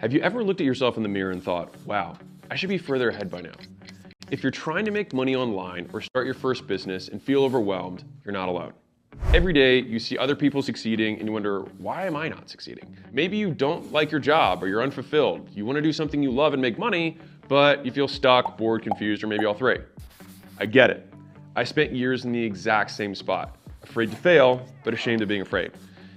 Have you ever looked at yourself in the mirror and thought, wow, I should be further ahead by now? If you're trying to make money online or start your first business and feel overwhelmed, you're not alone. Every day you see other people succeeding and you wonder, why am I not succeeding? Maybe you don't like your job or you're unfulfilled. You want to do something you love and make money, but you feel stuck, bored, confused, or maybe all three. I get it. I spent years in the exact same spot, afraid to fail, but ashamed of being afraid.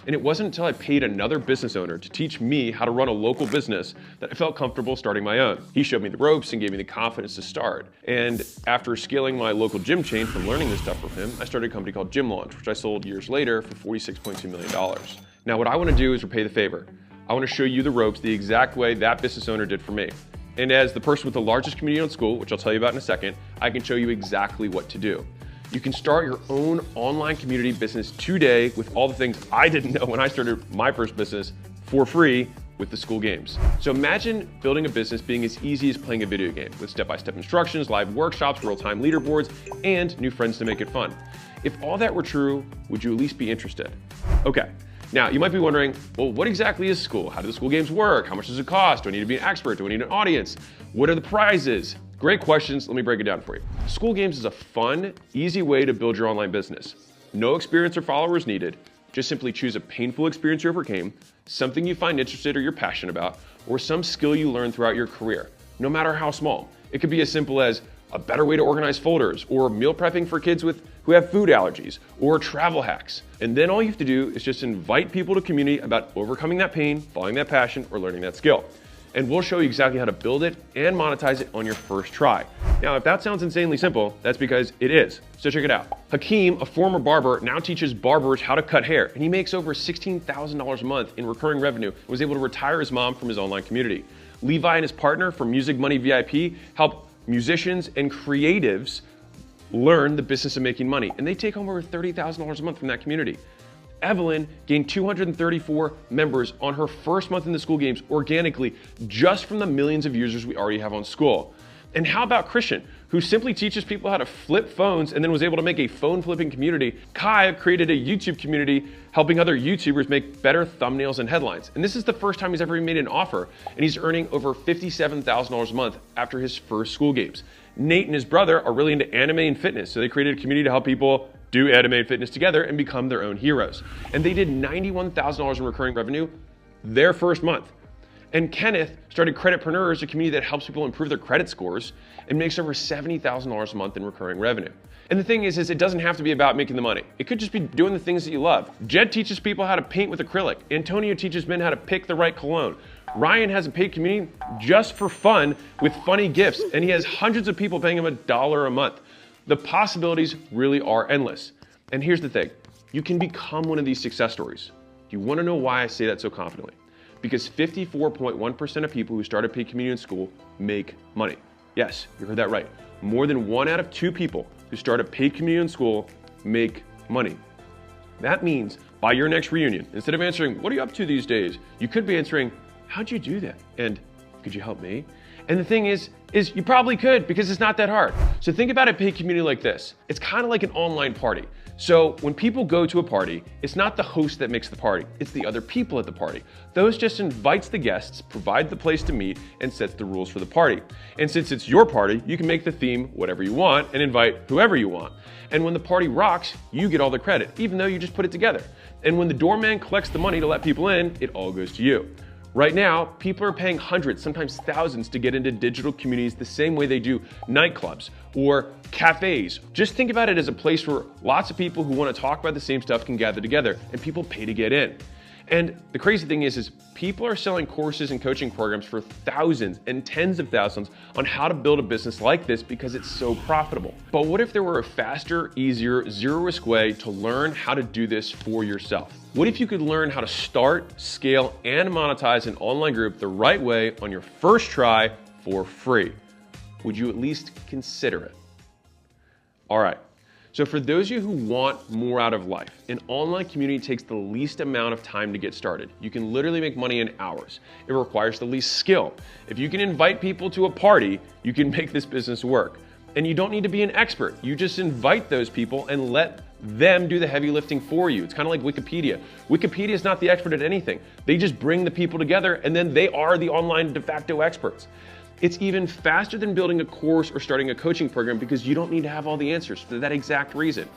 And it wasn't until I paid another business owner to teach me how to run a local business that I felt comfortable starting my own. He showed me the ropes and gave me the confidence to start. And after scaling my local gym chain from learning this stuff from him, I started a company called Gym Launch, which I sold years later for $46.2 million. Now, what I want to do is repay the favor. I want to show you the ropes the exact way that business owner did for me. And as the person with the largest community on Skool, which I'll tell you about in a second, I can show you exactly what to do. You can start your own online community business today with all the things I didn't know when I started my first business for free with the Skool Games. So imagine building a business being as easy as playing a video game with step-by-step instructions, live workshops, real-time leaderboards, and new friends to make it fun. If all that were true, would you at least be interested? Okay, now you might be wondering, well, what exactly is Skool? How do the Skool Games work? How much does it cost? Do I need to be an expert? Do I need an audience? What are the prizes? Great questions, let me break it down for you. Skool Games is a fun, easy way to build your online business. No experience or followers needed. Just simply choose a painful experience you overcame, something you find interested or you're passionate about, or some skill you learned throughout your career, no matter how small. It could be as simple as a better way to organize folders, or meal prepping for kids who have food allergies, or travel hacks. And then all you have to do is just invite people to community about overcoming that pain, following that passion, or learning that skill. And we'll show you exactly how to build it and monetize it on your first try. Now, if that sounds insanely simple, that's because it is. So check it out. Hakeem, a former barber, now teaches barbers how to cut hair, and he makes over $16,000 a month in recurring revenue and was able to retire his mom from his online community. Levi and his partner from Music Money VIP help musicians and creatives learn the business of making money, and they take home over $30,000 a month from that community. Evelyn gained 234 members on her first month in the Skool Games organically, just from the millions of users we already have on Skool. And how about Christian, who simply teaches people how to flip phones and then was able to make a phone flipping community? Kai created a YouTube community helping other YouTubers make better thumbnails and headlines. And this is the first time he's ever made an offer, and he's earning over $57,000 a month after his first Skool Games. Nate and his brother are really into anime and fitness, so they created a community to help people do anime and fitness together and become their own heroes. And they did $91,000 in recurring revenue their first month. And Kenneth started Creditpreneurs, a community that helps people improve their credit scores, and makes over $70,000 a month in recurring revenue. And the thing is it doesn't have to be about making the money. It could just be doing the things that you love. Jed teaches people how to paint with acrylic. Antonio teaches men how to pick the right cologne. Ryan has a paid community just for fun with funny gifts, and he has hundreds of people paying him $1 a month. The possibilities really are endless. And here's the thing, you can become one of these success stories. Do you want to know why I say that so confidently? Because 54.1% of people who start a paid community in Skool make money. Yes, you heard that right. More than 1 out of 2 people who start a paid community in Skool make money. That means by your next reunion, instead of answering, what are you up to these days? You could be answering, how'd you do that? And could you help me? And the thing is you probably could, because it's not that hard. So think about a paid community like this. It's kind of like an online party. So when people go to a party, it's not the host that makes the party, it's the other people at the party. Those just invites the guests, provides the place to meet, and sets the rules for the party. And since it's your party, you can make the theme whatever you want and invite whoever you want. And when the party rocks, you get all the credit, even though you just put it together. And when the doorman collects the money to let people in, it all goes to you. Right now, people are paying hundreds, sometimes thousands, to get into digital communities the same way they do nightclubs or cafes. Just think about it as a place where lots of people who want to talk about the same stuff can gather together, and people pay to get in. And the crazy thing is people are selling courses and coaching programs for thousands and tens of thousands on how to build a business like this because it's so profitable. But what if there were a faster, easier, zero-risk way to learn how to do this for yourself? What if you could learn how to start, scale, and monetize an online group the right way on your first try for free? Would you at least consider it? All right. So for those of you who want more out of life, an online community takes the least amount of time to get started. You can literally make money in hours. It requires the least skill. If you can invite people to a party, you can make this business work. And you don't need to be an expert. You just invite those people and let them do the heavy lifting for you. It's kind of like Wikipedia. Wikipedia is not the expert at anything. They just bring the people together and then they are the online de facto experts. It's even faster than building a course or starting a coaching program because you don't need to have all the answers for that exact reason.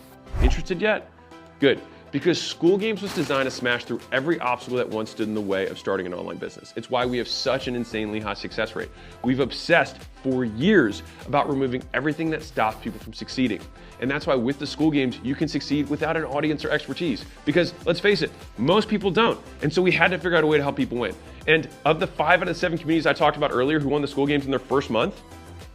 Interested yet? Good. Because Skool Games was designed to smash through every obstacle that once stood in the way of starting an online business. It's why we have such an insanely high success rate. We've obsessed for years about removing everything that stops people from succeeding. And that's why with the Skool Games, you can succeed without an audience or expertise. Because let's face it, most people don't. And so we had to figure out a way to help people win. And of the 5 out of 7 communities I talked about earlier who won the Skool Games in their first month,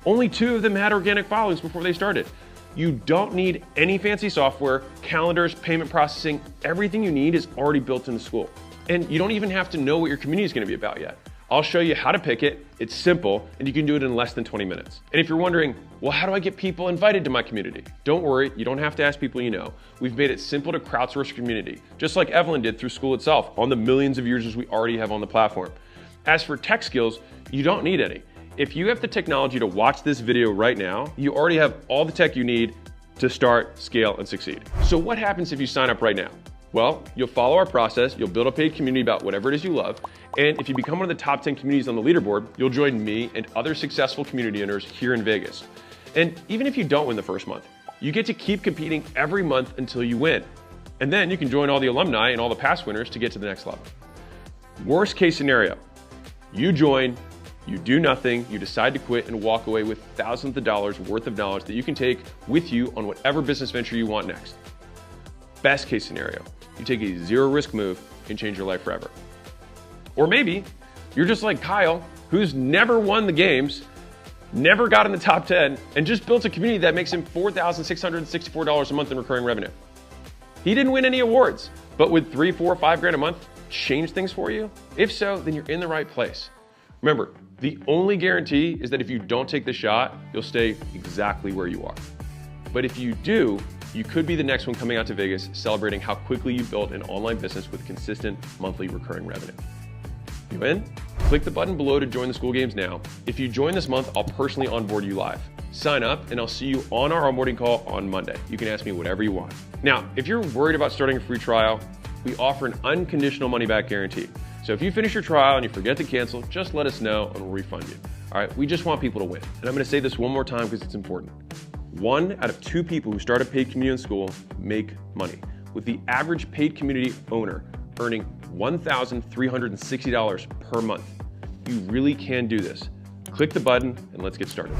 only 2 of them had organic followings before they started. You don't need any fancy software, calendars, payment processing. Everything you need is already built into Skool. And you don't even have to know what your community is going to be about yet. I'll show you how to pick it. It's simple, and you can do it in less than 20 minutes. And if you're wondering, well, how do I get people invited to my community? Don't worry, you don't have to ask people you know. We've made it simple to crowdsource your community, just like Evelyn did through Skool itself on the millions of users we already have on the platform. As for tech skills, you don't need any. If you have the technology to watch this video right now, you already have all the tech you need to start, scale, and succeed. So what happens if you sign up right now? Well, you'll follow our process, you'll build a paid community about whatever it is you love, and if you become one of the top 10 communities on the leaderboard, you'll join me and other successful community owners here in Vegas. And even if you don't win the first month, you get to keep competing every month until you win. And then you can join all the alumni and all the past winners to get to the next level. Worst case scenario, you join, you do nothing, you decide to quit and walk away with thousands of dollars worth of knowledge that you can take with you on whatever business venture you want next. Best case scenario, you take a zero risk move and change your life forever. Or maybe you're just like Kyle, who's never won the games, never got in the top 10, and just built a community that makes him $4,664 a month in recurring revenue. He didn't win any awards, but would 3, 4, 5 grand a month change things for you? If so, then you're in the right place. Remember, the only guarantee is that if you don't take the shot, you'll stay exactly where you are. But if you do, you could be the next one coming out to Vegas celebrating how quickly you built an online business with consistent monthly recurring revenue. You in? Click the button below to join the Skool Games now. If you join this month, I'll personally onboard you live. Sign up and I'll see you on our onboarding call on Monday. You can ask me whatever you want. Now, if you're worried about starting a free trial, we offer an unconditional money back guarantee. So if you finish your trial and you forget to cancel, just let us know and we'll refund you. All right, we just want people to win. And I'm gonna say this one more time because it's important. 1 out of 2 people who start a paid community in Skool make money, with the average paid community owner earning $1,360 per month. You really can do this. Click the button and let's get started.